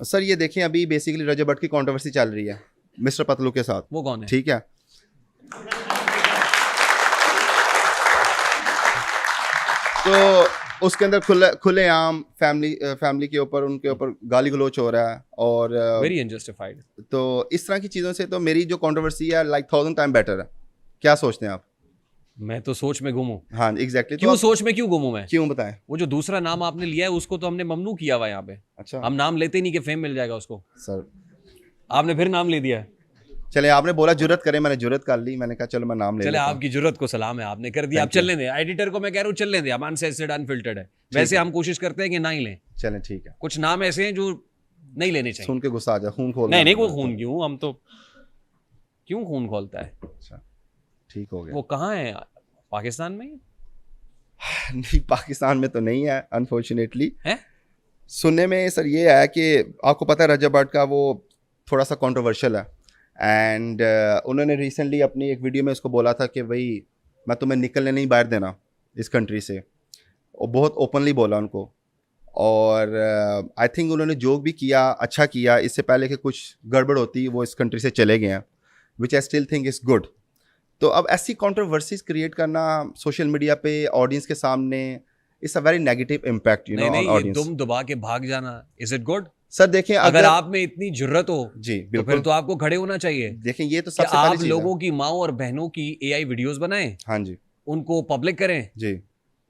Sir ये देखें, अभी बेसिकली रजब भट्ट की कंट्रोवर्सी चल रही है मिस्टर पतलू के साथ। वो कौन है? ठीक है, तो उसके अंदर खुलेआम फैमिली के ऊपर, उनके ऊपर गाली गलोच हो रहा है और वेरी अनजस्टिफाइड। तो इस तरह की चीज़ों से तो मेरी जो कंट्रोवर्सी है लाइक 1000 टाइम बेटर है। क्या सोचते हैं आप? मैं तो सोच में गुम हूँ। हाँ एग्जैक्टली। क्यों सोच में क्यों गुम हूँ मैं? क्यों बताएं? वो जो दूसरा नाम आपने लिया है उसको तो हमने ममनू किया हुआ यहाँ पे। अच्छा हम नाम लेते नहीं कि फेम मिल जाएगा उसको। सर, आपने फिर नाम ले दिया है। चले आपने बोला जुर्रत करें, मैंने जुर्रत कर ली, मैंने कहा चलो मैं नाम ले चले लेता हूं। आपकी जरूरत को सलाम है, आपने कर दिया। आप चलने दें, एडिटर को मैं कह रहा हूँ चलने दें। हम अनसेंसर्ड अनफिल्टर्ड है, वैसे हम कोशिश करते हैं कि ना ही लें। चलें ठीक है। कुछ नाम ऐसे हैं जो नहीं लेने चाहिए। सुन के गुस्सा आ जा, खून खोल। नहीं वो खून क्यों, हम तो क्यों खून खोलता है? अच्छा ठीक हो गया। वो कहाँ है? पाकिस्तान में नहीं पाकिस्तान में तो नहीं है अनफॉर्चुनेटली। है? सुनने में सर ये है कि आपको पता है रजब भट्ट का वो थोड़ा सा कंट्रोवर्शियल है एंड उन्होंने रिसेंटली अपनी एक वीडियो में उसको बोला था कि भाई मैं तुम्हें निकलने नहीं बाहर देना इस कंट्री से, और बहुत ओपनली बोला उनको। और आई थिंक उन्होंने जो भी किया अच्छा किया, इससे पहले कि कुछ गड़बड़ होती वो इस कंट्री से चले गए हैं, which I still think is good. तो अब ऐसी कंट्रोवर्सीज क्रिएट करना सोशल मीडिया पे ऑडियंस के सामने it's a very negative impact you know on ये ऑडियंस। दुम दबा के भाग जाना, इज इट गुड? सर देखें, अगर आप में इतनी जुर्रत हो जी तो बिल्कुल, फिर तो आपको खड़े होना चाहिए। देखें ये तो कि सबसे पहली आप चीज़ लोगों है। की माओ और बहनों की एआई वीडियोस बनाएं, हाँ जी उनको पब्लिक करें। जी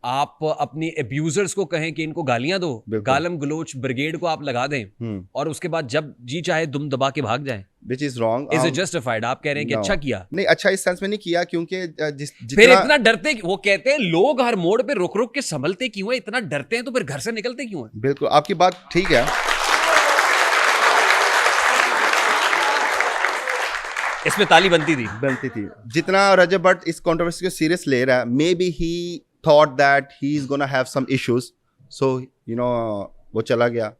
आप अपनी अब्यूजर्स को कहें कि इनको गालियां दो, बिल्कुल। गालम गलोच ब्रिगेड को आप लगा दें और उसके बाद जब जी चाहे दुम दबा के भाग जाएं। Which is wrong. Is it justified? आप कह रहे हैं कि अच्छा किया? नहीं, अच्छा इस सेंस में नहीं किया क्योंकि फिर इतना डरते, वो कहते हैं लोग हर मोड़ पे रुक रुक के संभलते क्यों है? इतना डरते हैं तो फिर घर से निकलते क्यों है? बिल्कुल आपकी बात ठीक है। इसमें ताली बनती थी। जितना रजब भट्ट इस कंट्रोवर्सी को सीरियस ले रहा है, maybe he thought that he is gonna have some issues, so you know वो चला गया।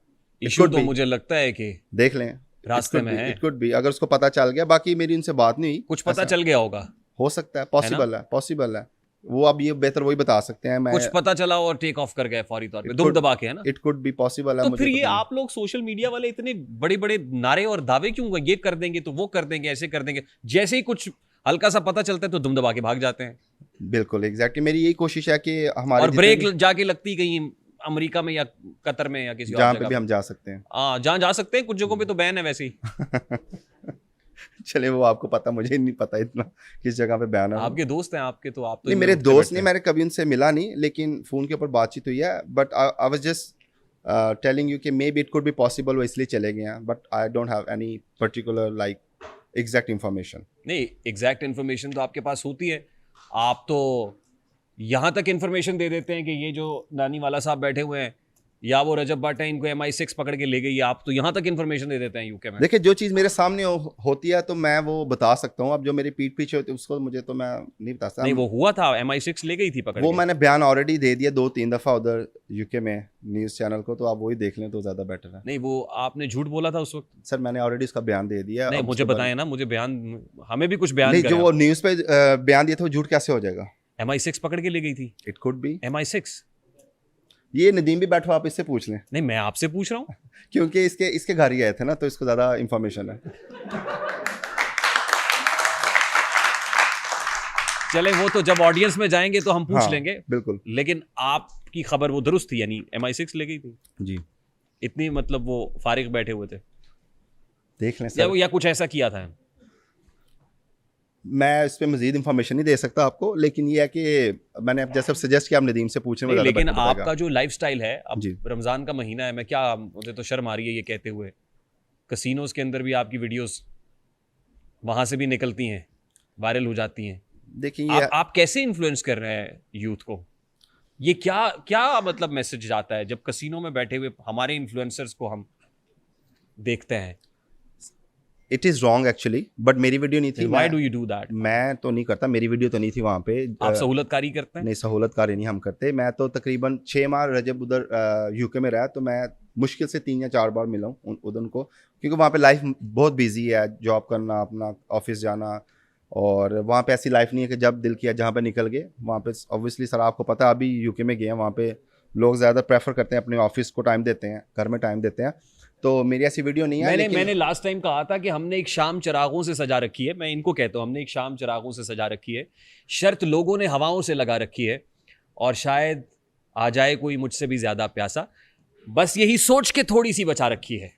इशू तो मुझे लगता है कि देख लें रास्ते में है। इट कुड बी, अगर उसको पता चल गया। बाकी मेरी उनसे बात नहीं हुई, कुछ पता चल गया होगा, हो सकता है, पॉसिबल है। वो अब ये बेहतर वही बता सकते हैं। मैं कुछ पता चला और टेक ऑफ कर गए फौरी तौर पे दुम दबा के, है ना? इट कुड बी पॉसिबल है। तो फिर ये आप लोग सोशल मीडिया वाले इतने बड़े बड़े नारे और दावे क्यों? ये कर देंगे तो वो कर देंगे, ऐसे कर देंगे, जैसे ही कुछ हल्का सा पता चलता है तो दुम दबा के भाग जाते हैं। बिल्कुल एग्जैक्टली, मेरी यही कोशिश है कि हमारे और ब्रेक जाके लगती कहीं अमेरिका में या कतर में या किसी और जहाँ जगह पे भी हम जा सकते हैं। जहाँ जा सकते हैं, कुछ जगहों पे तो बैन है वैसे ही। चले वो आपको पता, मुझे नहीं पता इतना किस जगह पे बैन है। आपके दोस्त हैं आपके, तो आप तो नहीं मेरे दोस्त नहीं, मैंने कभी उनसे मिला नहीं, लेकिन फ़ोन के ऊपर बातचीत हुई है। But I was just telling you कि maybe it could be possible वो इसलिए चले गए हैं, but I don't have any particular like exact information. नहीं, एग्जैक्ट इन्फॉर्मेशन तो आपके पास होती है। आप तो यहाँ तक इन्फॉर्मेशन दे देते हैं कि ये जो नानी वाला साहब बैठे हुए हैं या वो रजब भट्ट है, इनको MI6 पकड़ के ले गई। आप तो यहाँ तक इन्फॉर्मेशन दे देते हैं यूके में। देखिए जो चीज़ मेरे सामने होती है तो मैं वो बता सकता हूँ। अब जो मेरी पीठ पीछे होती है उसको मुझे तो मैं नहीं बता सकता। नहीं वो हुआ था, MI6 ले गई थी पकड़ वो के। मैंने बयान ऑलरेडी दे दिया 2-3 दफ़ा उधर यूके में न्यूज़ चैनल को, तो आप वही देख लें तो ज़्यादा बेटर है। नहीं वो आपने झूठ बोला था उस वक्त। सर मैंने ऑलरेडी उसका बयान दे दिया। नहीं मुझे बताएं ना, मुझे बयान, हमें भी कुछ बयान नहीं, करें। जो वो न्यूज़ पे बयान दिया था वो झूठ कैसे हो जाएगा? MI6 पकड़ के ले गई थी। It could B MI6। ये नदीम भी बैठो, आप इससे पूछ लें। नहीं मैं आपसे पूछ रहा हूँ। क्योंकि इसके घर ही आए थे ना, तो इसको ज़्यादा इंफॉर्मेशन है। चले वो तो जब ऑडियंस में जाएंगे तो हम पूछ हाँ, लेंगे बिल्कुल। लेकिन आपकी खबर वो दुरुस्त थी, यानी MI6 ले गई थी जी, इतनी, मतलब वो फारिग बैठे हुए थे देख लें सर। या कुछ ऐसा किया था? मैं इस पे मजीद इंफॉर्मेशन नहीं दे सकता आपको, लेकिन ये है कि मैंने अब जैसे सजेस्ट किया, आप नदीम से पूछने में। लेकिन आपका जो लाइफस्टाइल है, अब जी। रमज़ान का महीना है, मैं क्या, मुझे तो शर्म आ रही है ये कहते हुए, कसिनोज के अंदर भी आपकी वीडियोस वहाँ से भी निकलती हैं, वायरल हो जाती हैं। देखिए आप कैसे इन्फ्लुएंस कर रहे हैं यूथ को? ये क्या क्या मतलब मैसेज जाता है जब कसिनो में बैठे हुए हमारे इन्फ्लुएंसर्स को हम देखते हैं? It is wrong actually, but मेरी वीडियो नहीं थी। Why do you do that? मैं तो नहीं करता, मेरी वीडियो तो नहीं थी वहाँ पे। आप सहूलतकारी करते हैं? नहीं, सहूलतकारी नहीं हम करते। मैं तो तकरीबन 6 माह रजब उधर यूके में रहा, तो मैं मुश्किल से 3 या 4 बार मिला हूँ उधर उनको, क्योंकि वहाँ पे लाइफ बहुत बिजी है, जॉब करना, अपना ऑफिस जाना, और वहाँ पे ऐसी लाइफ नहीं है कि जब दिल किया जहाँ पे निकल गए। वहाँ पे ऑब्वियसली सर आपको पता है, अभी यूके में गए हैं, वहाँ पे लोग ज़्यादा प्रेफर करते हैं अपने ऑफिस को टाइम देते हैं, घर में टाइम देते हैं। तो मेरी ऐसी वीडियो नहीं है। मैंने लास्ट टाइम कहा था कि हमने एक शाम चिरागों से सजा रखी है, मैं इनको कहता हूं हमने एक शाम चिरागों से सजा रखी है, शर्त लोगों ने हवाओं से लगा रखी है, और शायद आ जाए कोई मुझसे भी ज्यादा प्यासा, बस यही सोच के थोड़ी सी बचा रखी है।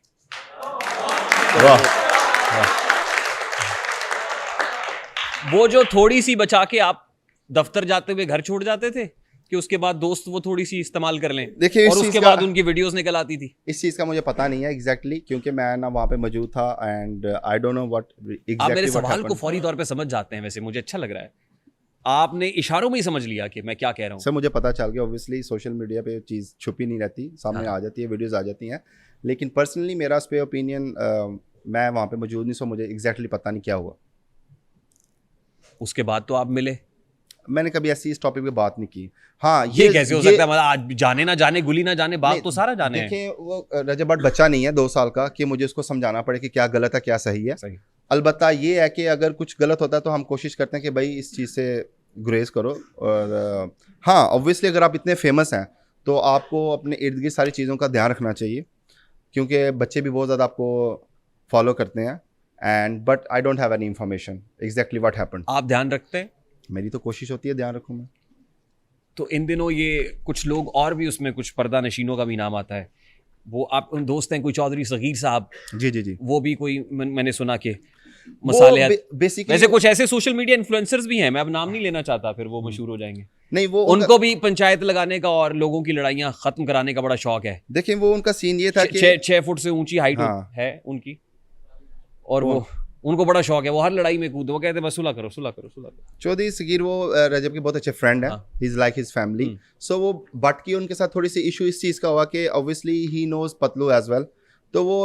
वो जो थोड़ी सी बचा के आप दफ्तर जाते हुए घर छोड़ जाते थे कि उसके बाद दोस्त वो थोड़ी सी इस्तेमाल कर लें, देखिए और उसके बाद उनकी वीडियोस निकल आती थी। इस चीज़ का मुझे पता नहीं है एग्जैक्टली क्योंकि मैं ना वहाँ पे मौजूद था and I don't know what exactly. आप मेरे सवाल को फौरी तौर पे समझ जाते हैं, वैसे मुझे अच्छा लग रहा है, आपने इशारों में ही समझ लिया कि मैं क्या कह रहा हूँ। सर मुझे पता चल गया, ऑब्वियसली सोशल मीडिया पे चीज़ छुपी नहीं रहती, सामने आ जाती है, वीडियोस आ जाती हैं, लेकिन पर्सनली मेरा उस पर ओपिनियन, मैं वहाँ पे मौजूद नहीं, सो मुझे एग्जैक्टली पता नहीं क्या हुआ। उसके बाद तो आप मिले, मैंने कभी ऐसी इस टॉपिक पे बात नहीं की। हाँ ये कैसे हो सकता है, मतलब आज जाने ना जाने गुली ना जाने बात तो सारा जाने है। देखिए वो रजब भट्ट बच्चा नहीं है 2 साल का कि मुझे उसको समझाना पड़े कि क्या गलत है क्या सही है। सही। अलबत्ता ये है कि अगर कुछ गलत होता है तो हम कोशिश करते हैं कि भाई इस चीज़ से गुरेज करो। और हाँ ऑब्वियसली अगर आप इतने फेमस हैं तो आपको अपने इर्द गिर्द सारी चीज़ों का ध्यान रखना चाहिए, क्योंकि बच्चे भी बहुत ज़्यादा आपको फॉलो करते हैं। And but I don't have any information exactly what happened. आप ध्यान रखते हैं? मेरी तो कोशिश होती है ध्यान रखूँ मैं। तो इन दिनों ये कुछ लोग और भी, उसमें कुछ पर्दा नशीनों का भी नाम आता है, वो आप उन दोस्त हैं कोई चौधरी सगीर साहब, जी वो भी कोई मैंने सुना कि मसाले बेसिकली वैसे कुछ ऐसे सोशल मीडिया इन्फ्लुएंसर्स भी हैं, मैं अब नाम नहीं लेना चाहता फिर वो मशहूर हो जाएंगे। नहीं वो उनको भी पंचायत लगाने का और लोगों की लड़ाइयां खत्म कराने का बड़ा शौक है। देखिए वो उनका सीन ये था कि 6 फुट से ऊंची हाइट है उनकी, और वो उनको बड़ा शौक है, वो हर लड़ाई में कूदते, वो कहते हैं बस सुलह करो सुलह करो सुलह करो। चौधरी सगीर वो रजब के बहुत अच्छे फ्रेंड हैं, he is like his family. So वो बट की उनके साथ थोड़ी सी इशू इस चीज़ का हुआ कि obviously he knows Patlu as well, तो वो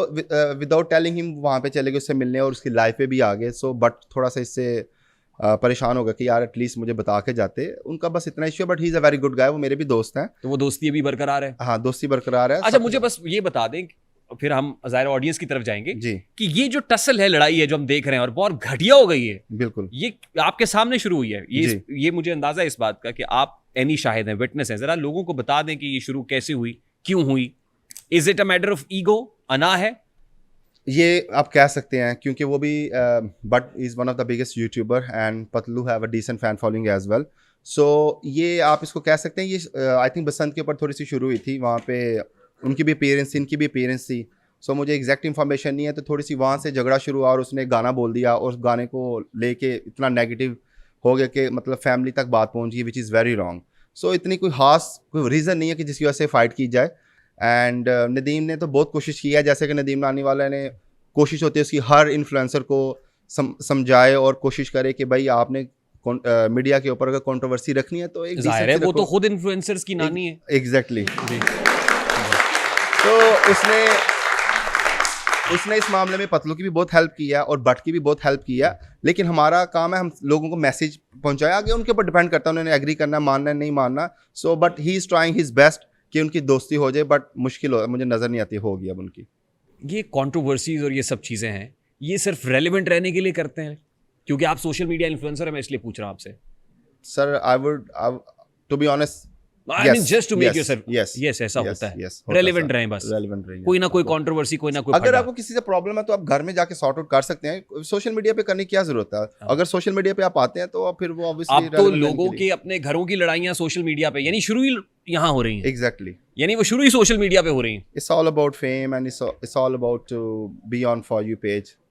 विदाउट टेलिंग हिम वहाँ पे चले गए उससे मिलने और उसकी लाइफ पे भी आ गए। सो बट थोड़ा सा इससे परेशान हो गया कि यार एटलीस्ट मुझे बता के जाते, उनका बस इतना इशू है। But he is a very good guy, वो मेरे भी दोस्त हैं, तो वो दोस्ती भी बरकरार है। हाँ दोस्ती बरकरार है। अच्छा मुझे बस ये बता दें, फिर हम ज़ाहिर ऑडियंस की तरफ जाएंगे जी कि ये जो टसल है, लड़ाई है जो हम देख रहे हैं और बहुत घटिया हो गई है, बिल्कुल ये आपके सामने शुरू हुई है। ये मुझे अंदाजा है इस बात का कि आप एनी शाहिद हैं, विटनेस हैं, जरा लोगों को बता दें कि ये शुरू कैसे हुई, क्यों हुई। Is it a matter of ego, अना है? ये आप कह सकते हैं क्योंकि वो भी but is one of the biggest youtuber and Patlu have a decent fan following as well. So ये आप इसको कह सकते हैं, ये आई थिंक बसंत के ऊपर थोड़ी सी शुरू हुई थी, वहाँ पे उनकी भी अपीयरेंस थी, इनकी भी अपीयरेंस थी। सो मुझे एग्जैक्ट इन्फॉर्मेशन नहीं है, तो थोड़ी सी वहाँ से झगड़ा शुरू हुआ और उसने गाना बोल दिया और उस गाने को लेके इतना नेगेटिव हो गया कि मतलब फैमिली तक बात पहुँच गई, विच इज़ वेरी रॉन्ग। सो इतनी कोई खास कोई रीज़न नहीं है कि जिसकी वजह से फ़ाइट की जाए। एंड नदीम ने तो बहुत कोशिश की है, जैसे कि नदीम नानी वाला ने कोशिश होती है उसकी हर इन्फ्लुएंसर को समझाए और कोशिश करे कि भाई आपने मीडिया के ऊपर अगर कंट्रोवर्सी रखनी है तो एक जाहिर है वो तो खुद इन्फ्लुएंसर्स की नानी है। एग्जैक्टली तो उसने इस मामले में पतलू की भी बहुत हेल्प की है और बट की भी बहुत हेल्प की है, लेकिन हमारा काम है हम लोगों को मैसेज पहुंचाया, आगे उनके ऊपर डिपेंड करता है उन्होंने एग्री करना है, मानना है, नहीं मानना। So but he is trying his best कि उनकी दोस्ती हो जाए, बट मुश्किल हो, मुझे नज़र नहीं आती होगी अब उनकी। ये कंट्रोवर्सीज और ये सब चीज़ें हैं, ये सिर्फ रेलेवेंट रहने के लिए करते हैं? क्योंकि आप सोशल मीडिया इन्फ्लुएंसर है, मैं इसलिए पूछ रहा हूँ आपसे। Sir I would to be honest, I mean just to make yourself, yes ऐसा होता है, रेलेवेंट रहें बस, रेलेवेंट रहें, कोई ना कोई कंट्रोवर्सी, कोई ना कोई अगर आपको किसी से प्रॉब्लम है तो आप घर में जाके सॉर्ट आउट कर सकते हैं, सोशल मीडिया पे करने की क्या जरूरत है? अगर सोशल मीडिया पे आप आते हैं तो फिर वो ऑब्वियसली अब तो लोगों के अपने घरों की लड़ाइयाँ सोशल मीडिया पे, यानी शुरू ही यहाँ हो रही हैं। एग्जैक्टली, यानी वो शुरू ही सोशल मीडिया पे हो रही हैं। It's all about fame and it's all about to be on for you page.